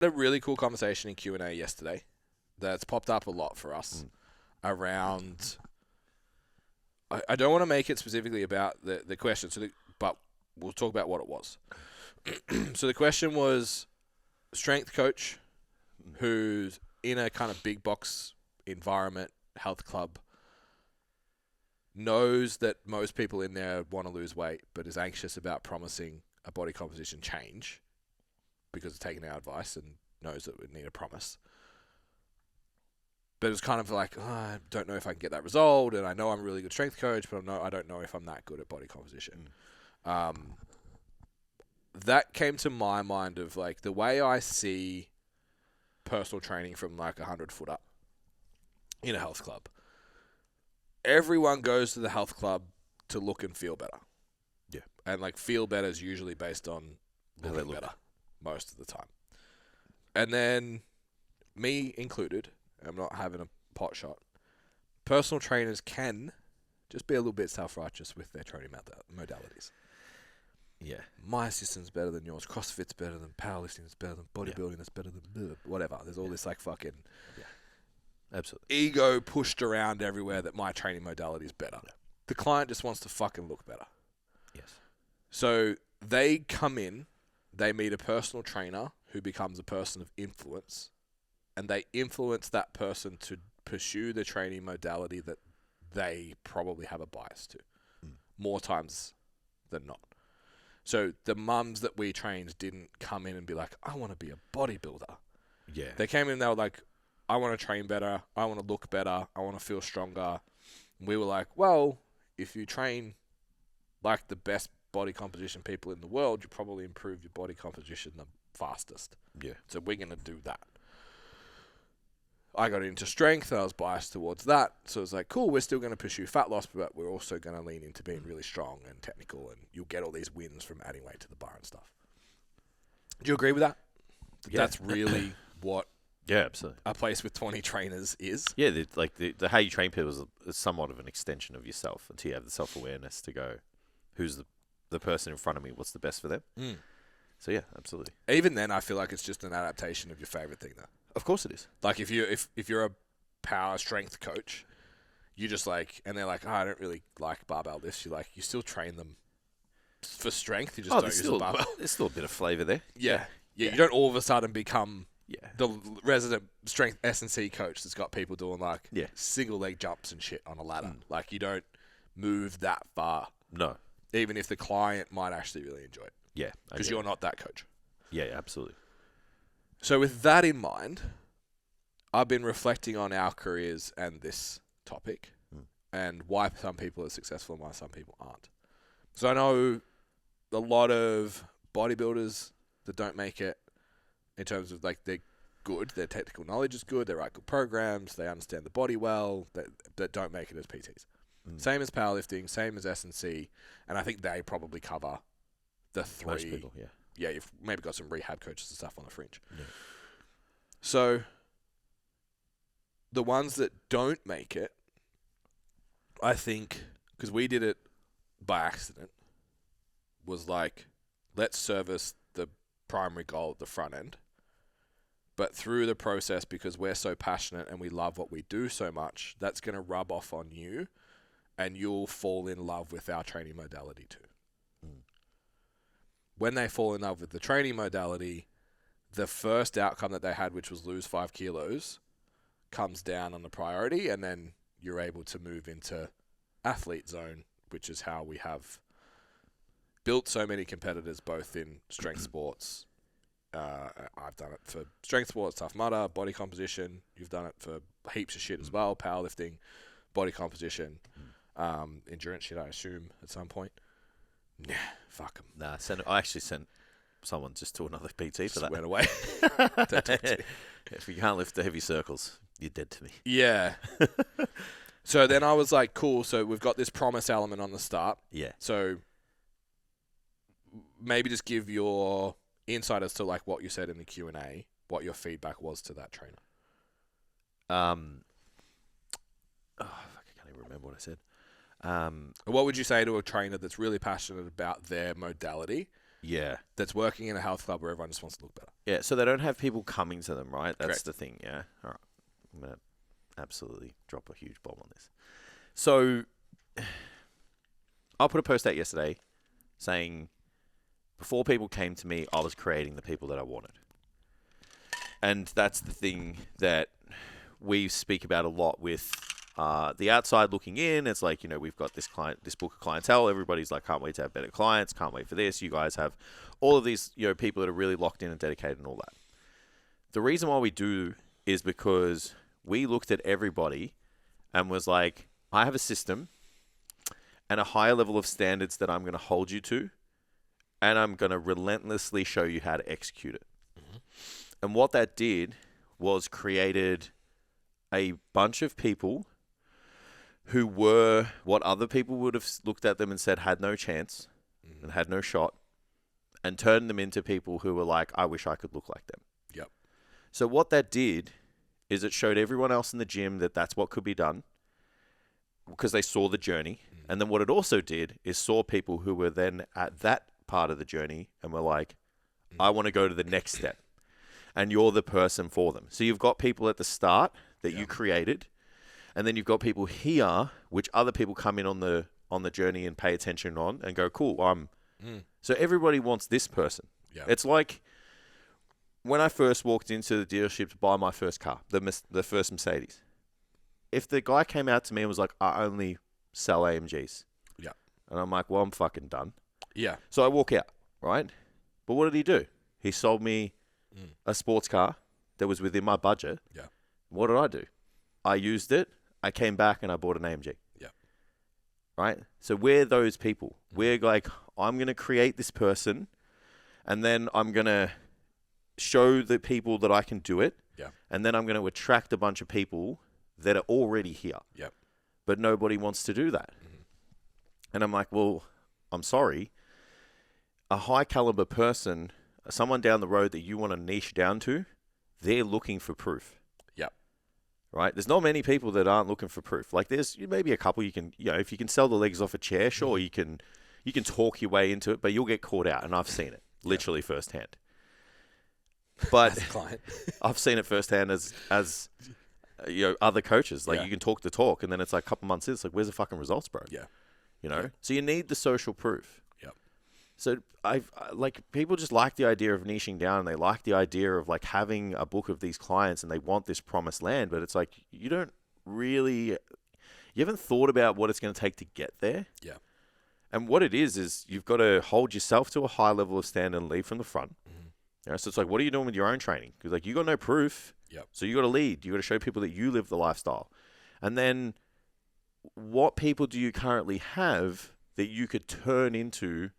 a really cool conversation in Q&A yesterday that's popped up a lot for us around... I don't want to make it specifically about the question, but we'll talk about what it was. So the question was, strength coach who's in a kind of big box environment, health club, knows that most people in there want to lose weight, but is anxious about promising a body composition change because of taking our advice and knows that we need a promise. But it's kind of like, I don't know if I can get that result, and I know I'm a really good strength coach, but I don't know if I'm that good at body composition. That came to my mind of like the way I see personal training from like 100 foot up in a health club. Everyone goes to the health club to look and feel better. Yeah. And like feel better is usually based on looking better most of the time. And then me included, I'm not having a pot shot. Personal trainers can just be a little bit self-righteous with their training modalities. Yeah. My system's better than yours. CrossFit's better than powerlifting. It's better than bodybuilding. It's better than whatever. There's all this like fucking Absolutely. ego pushed around everywhere that my training modality is better. Yeah. The client just wants to fucking look better. Yes. So they come in, they meet a personal trainer who becomes a person of influence, and they influence that person to pursue the training modality that they probably have a bias to, more times than not. So the mums that we trained didn't come in and be like, I want to be a bodybuilder. Yeah. They came in and they were like, I want to train better. I want to look better. I want to feel stronger. And we were like, well, if you train like the best body composition people in the world, you probably improve your body composition the fastest. Yeah. So we're going to do that. I got into strength and I was biased towards that. So it's like, cool, we're still going to pursue fat loss, but we're also going to lean into being really strong and technical, and you'll get all these wins from adding weight to the bar and stuff. Do you agree with that? Yeah. That's really what Yeah, absolutely. a place with 20 trainers is? Yeah, the how you train people is somewhat of an extension of yourself until you have the self-awareness to go, who's the person in front of me, what's the best for them? So yeah, absolutely. Even then, I feel like it's just an adaptation of your favorite thing, though. Of course it is. Like if you're a power strength coach, you just like, and they're like, oh, I don't really like barbell lifts. You still train them for strength. You just don't use a barbell. There's still a bit of flavour there. Yeah. You don't all of a sudden become Yeah. the resident strength S&C coach that's got people doing like Yeah. single leg jumps and shit on a ladder. Like you don't move that far, No. even if the client might actually really enjoy it, Yeah. because you're not that coach. Yeah, absolutely. So with that in mind, I've been reflecting on our careers and this topic and why some people are successful and why some people aren't. So I know a lot of bodybuilders that don't make it in terms of like they're good, their technical knowledge is good, they write good programs, they understand the body well, that don't make it as PTs. Same as powerlifting, same as S&C, and I think they probably cover the three. Most people, yeah. Yeah, you've maybe got some rehab coaches and stuff on the fringe. Yeah. So the ones that don't make it, I think, because we did it by accident, was like, let's service the primary goal at the front end. But through the process, because we're so passionate and we love what we do so much, that's going to rub off on you and you'll fall in love with our training modality too. When they fall in love with the training modality, the first outcome that they had, which was lose 5 kilos, comes down on the priority, and then you're able to move into athlete zone, which is how we have built so many competitors, both in strength sports. I've done it for strength sports, Tough Mudder, body composition. You've done it for heaps of shit as well, powerlifting, body composition, endurance shit, I assume, at some point. Nah, fuck them. Nah, I actually sent someone just to another PT for that. Went away. Don't talk to me. If you can't lift the heavy circles, you're dead to me. Yeah. So then I was like, cool, so we've got this promise element on the start. Yeah. So maybe just give your insight as to like what you said in the Q&A, what your feedback was to that trainer. I can't even remember what I said. What would you say to a trainer that's really passionate about their modality Yeah. that's working in a health club where everyone just wants to look better. Yeah, so they don't have people coming to them, right? That's Correct. the thing, yeah. All right. I'm going to absolutely drop a huge bomb on this. So I put a post out yesterday saying before people came to me, I was creating the people that I wanted. And that's the thing that we speak about a lot with the outside looking in. It's like, we've got this book of clientele. Everybody's like, can't wait to have better clients. Can't wait for this. You guys have all of these, people that are really locked in and dedicated and all that. The reason why we do is because we looked at everybody and was like, I have a system and a higher level of standards that I'm going to hold you to, and I'm going to relentlessly show you how to execute it. Mm-hmm. And what that did was created a bunch of people who were what other people would have looked at them and said had no chance and had no shot, and turned them into people who were like, I wish I could look like them. Yep. So what that did is it showed everyone else in the gym that that's what could be done because they saw the journey. And then what it also did is saw people who were then at that part of the journey and were like, I want to go to the next step. And you're the person for them. So you've got people at the start that you created, and then you've got people here, which other people come in on the journey and pay attention on and go, cool, So everybody wants this person. Yeah. It's like when I first walked into the dealership to buy my first car, the first Mercedes. If the guy came out to me and was like, I only sell AMGs. Yeah. And I'm like, well, I'm fucking done. Yeah. So I walk out, right? But what did he do? He sold me a sports car that was within my budget. Yeah. What did I do? I used it. I came back and I bought an AMG. Yeah. Right? So we're those people. We're like, I'm going to create this person, and then I'm going to show the people that I can do it. Yeah. And then I'm going to attract a bunch of people that are already here. Yep. But nobody wants to do that. Mm-hmm. And I'm like, well, I'm sorry. A high caliber person, someone down the road that you want to niche down to, they're looking for proof. Yep. Right? There's not many people that aren't looking for proof. Like there's maybe a couple you can, if you can sell the legs off a chair, sure, you can talk your way into it, but you'll get caught out. And I've seen it literally firsthand. But As a client. I've seen it firsthand as other coaches. Like you can talk the talk, and then it's like a couple months in, it's like, where's the fucking results, bro? Yeah. So you need the social proof. Yep. So people just like the idea of niching down, and they like the idea of like having a book of these clients, and they want this promised land, but it's like you haven't thought about what it's going to take to get there. Yeah. And what it is you've got to hold yourself to a high level of standard and lead from the front. Mm-hmm. So it's like, what are you doing with your own training? Because like you got no proof. Yep. So you got to lead. You got to show people that you live the lifestyle. And then what people do you currently have that you could turn into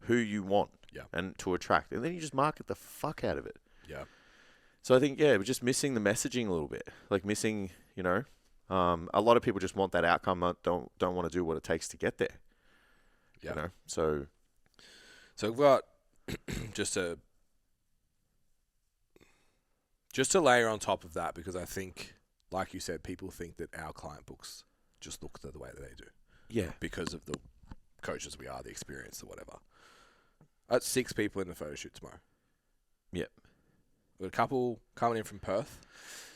who you want and to attract? And then you just market the fuck out of it. Yeah. So I think, we're just missing the messaging a little bit. Like missing, a lot of people just want that outcome, don't want to do what it takes to get there. Yeah. So we've got just to layer on top of that, because I think, like you said, people think that our client books just look the way that they do. Yeah. Because of the coaches we are, the experience, or whatever. That's 6 people in the photo shoot tomorrow. Yep. We've got a couple coming in from Perth.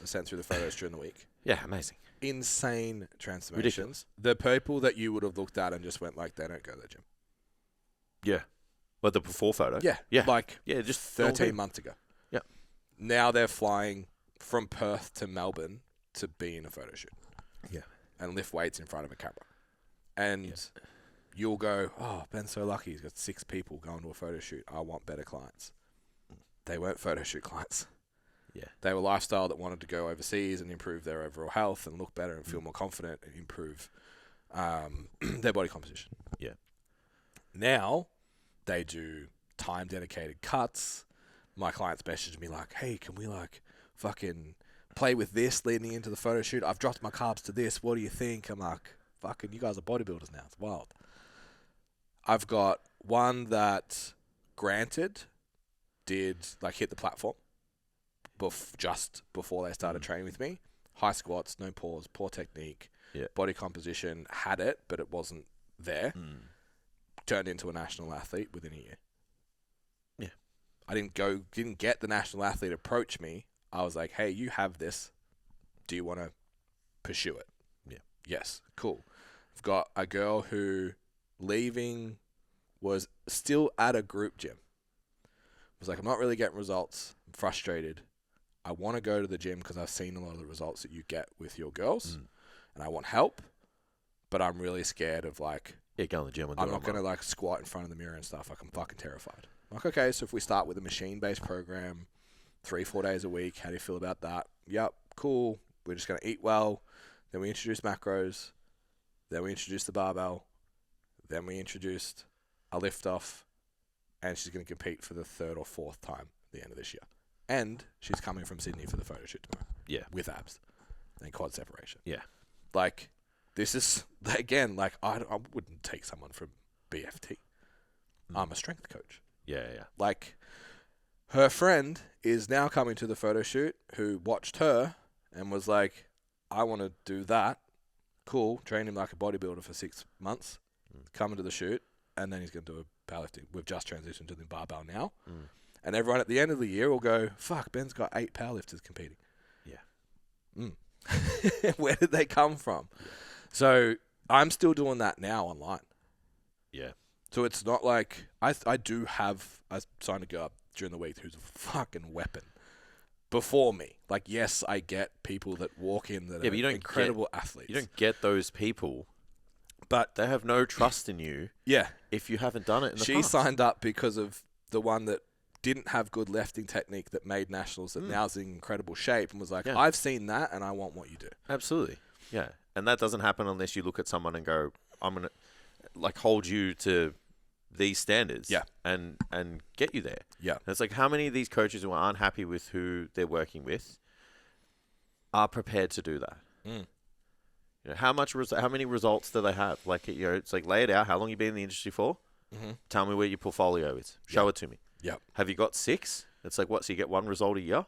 I sent through the photos during the week. Yeah, amazing. Insane transformations. Ridiculous. The people that you would have looked at and just went like, they don't go to the gym. Yeah. But the before photo? Yeah. Yeah. Just 13 months ago. Yeah. Now they're flying from Perth to Melbourne to be in a photo shoot. Yeah. And lift weights in front of a camera. And you'll go, oh, Ben's so lucky. He's got 6 people going to a photo shoot. I want better clients. They weren't photo shoot clients. Yeah. They were lifestyle that wanted to go overseas and improve their overall health and look better and feel more confident and improve their body composition. Yeah. Now they do time dedicated cuts. My clients message me like, hey, can we like fucking play with this leading into the photo shoot? I've dropped my carbs to this. What do you think? I'm like, fucking, you guys are bodybuilders now. It's wild. I've got one that, granted, did like hit the platform just before they started training with me. High squats, no pause, poor technique, body composition, had it, but it wasn't there. Turned into a national athlete within a year. I didn't get the national athlete approach me. I was like, hey, you have this. Do you want to pursue it? Yeah. Yes. Cool. I've got a girl who leaving was still at a group gym. Was like, I'm not really getting results. I'm frustrated. I want to go to the gym because I've seen a lot of the results that you get with your girls, and I want help, but I'm really scared of like, go in the gym. I'm not going to like squat in front of the mirror and stuff. Like, I'm fucking terrified. I'm like, okay, so if we start with a machine-based program, 3-4 days a week, how do you feel about that? Yep, cool. We're just going to eat well. Then we introduced macros. Then we introduced the barbell. Then we introduced a lift off, and she's going to compete for the 3rd or 4th time at the end of this year. And she's coming from Sydney for the photo shoot tomorrow. Yeah. With abs and quad separation. Yeah. Like, this is, again, like, I wouldn't take someone from BFT. I'm a strength coach. Yeah. Like, her friend is now coming to the photo shoot who watched her and was like, I want to do that. Cool. Train him like a bodybuilder for 6 months. Coming to the shoot. And then he's going to do a powerlifting. We've just transitioned to the barbell now. And everyone at the end of the year will go, fuck, Ben's got 8 powerlifters competing. Yeah. Where did they come from? Yeah. So I'm still doing that now online. Yeah. So it's not like I signed a girl up during the week who's a fucking weapon before me. Like, yes, I get people that walk in that are incredible athletes. You don't get those people, but they have no trust in you. Yeah. If you haven't done it in the past. She signed up because of the one that didn't have good lifting technique that made nationals that now's in incredible shape and was like, I've seen that and I want what you do. Absolutely. Yeah. And that doesn't happen unless you look at someone and go, I'm going to like hold you to these standards and get you there. Yeah. And it's like, how many of these coaches who aren't happy with who they're working with are prepared to do that? You know, how many results do they have? Like, you know, it's like, lay it out. How long you been in the industry for? Tell me where your portfolio is. Show it to me. Yeah. Have you got 6? It's like, what? So you get 1 result a year?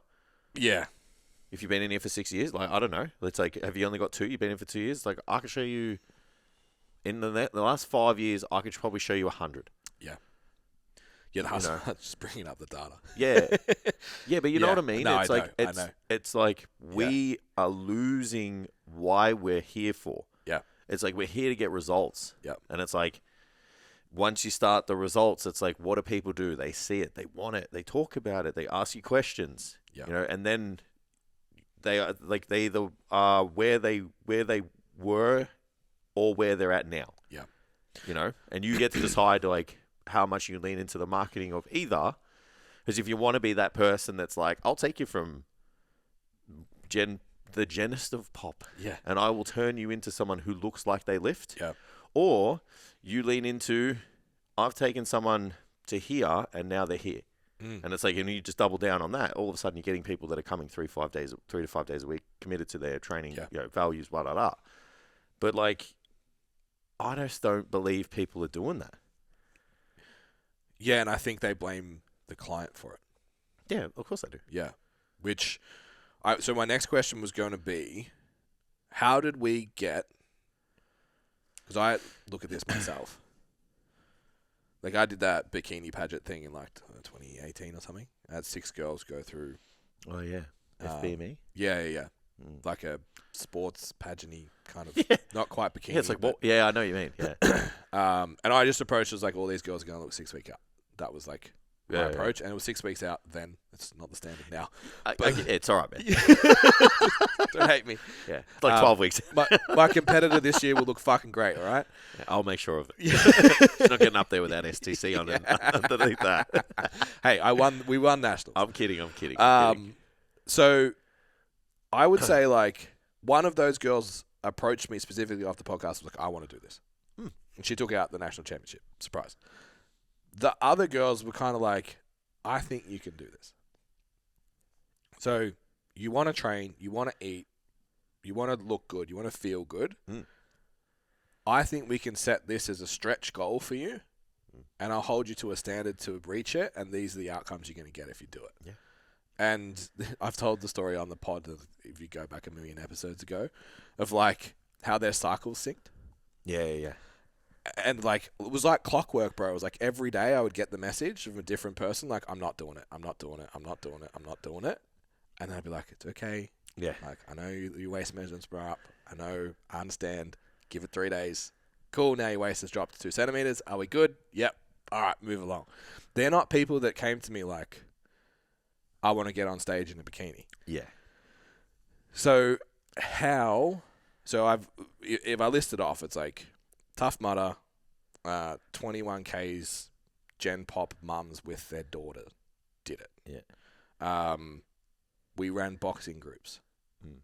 Yeah. If you've been in here for 6 years, like, I don't know. It's like, have you only got 2? You've been in for 2 years? Like, I can show you in the last 5 years, I could probably show you 100. Yeah. Yeah, that's just bringing up the data. Yeah. Yeah, but you know what I mean? No, It's like, it's like we are losing why we're here for. Yeah. It's like we're here to get results. Yep. And it's like, once you start the results, it's like, what do people do? They see it. They want it. They talk about it. They ask you questions. Yeah. You know, and then they are like, they either are where they were or where they're at now. Yeah. You know, and you get to decide like how much you lean into the marketing of either. Because if you want to be that person that's like, I'll take you from the genist of pop, and I will turn you into someone who looks like they lift. Yeah. Or you lean into, I've taken someone to here and now they're here. And it's like, and you just double down on that. All of a sudden, you're getting people that are coming 3 to 5 days a week, committed to their training, you know, values, blah, blah, blah. But like, I just don't believe people are doing that. Yeah, and I think they blame the client for it. Yeah, of course they do. Yeah. So my next question was going to be, how did we get, because I look at this myself. Like, I did that bikini pageant thing in like 2018 or something. I had 6 girls go through. Oh, yeah. FBME? Yeah. Like a sports pageant-y kind of, not quite bikini. Yeah, it's like, what? Yeah, I know what you mean. Yeah. And I just approached it as like, all these girls are going to look 6 weeks out. That was like my approach. And it was 6 weeks out then. It's not the standard now. It's all right, man. Don't hate me. Yeah. It's like 12 weeks. my competitor this year will look fucking great, all right? Yeah, I'll make sure of it. She's not getting up there without STC on it underneath that. Hey, we won nationals. I'm kidding. So I would say like one of those girls approached me specifically off the podcast, was like, I want to do this. And she took out the national championship. Surprise. The other girls were kind of like, I think you can do this. So you want to train, you want to eat, you want to look good, you want to feel good. I think we can set this as a stretch goal for you, and I'll hold you to a standard to reach it, and these are the outcomes you're going to get if you do it. Yeah. And I've told the story on the pod, if you go back a million episodes ago, of like how their cycles synced. Yeah. And like it was like clockwork, bro. It was like every day I would get the message from a different person, like I'm not doing it, I'm not doing it, I'm not doing it, I'm not doing it, and then I'd be like, it's okay. Yeah. Like I know your waist measurements are up. I understand. Give it 3 days. Cool. Now your waist has dropped to 2 centimeters. Are we good? Yep. All right, move along. They're not people that came to me like, I want to get on stage in a bikini. Yeah. So if I list it off, it's like Tough Mudder, 21Ks, Gen Pop mums with their daughter did it. Yeah. We ran boxing groups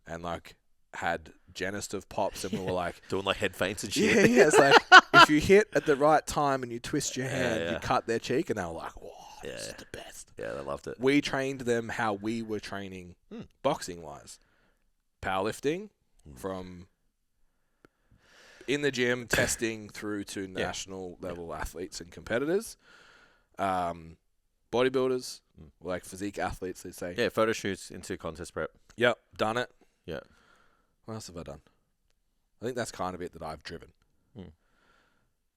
and like had genist of pops and we were like doing like head feints and shit. yeah. It's like if you hit at the right time and you twist your hand, Yeah. you cut their cheek, and they were like, "Whoa, Yeah. this is the best." Yeah, they loved it. We trained them how we were training boxing wise, powerlifting from in the gym, testing through to national level athletes and competitors, bodybuilders, like physique athletes, they say. Yeah, photo shoots into contest prep. Yep, done it. Yeah. What else have I done? I think that's kind of it that I've driven.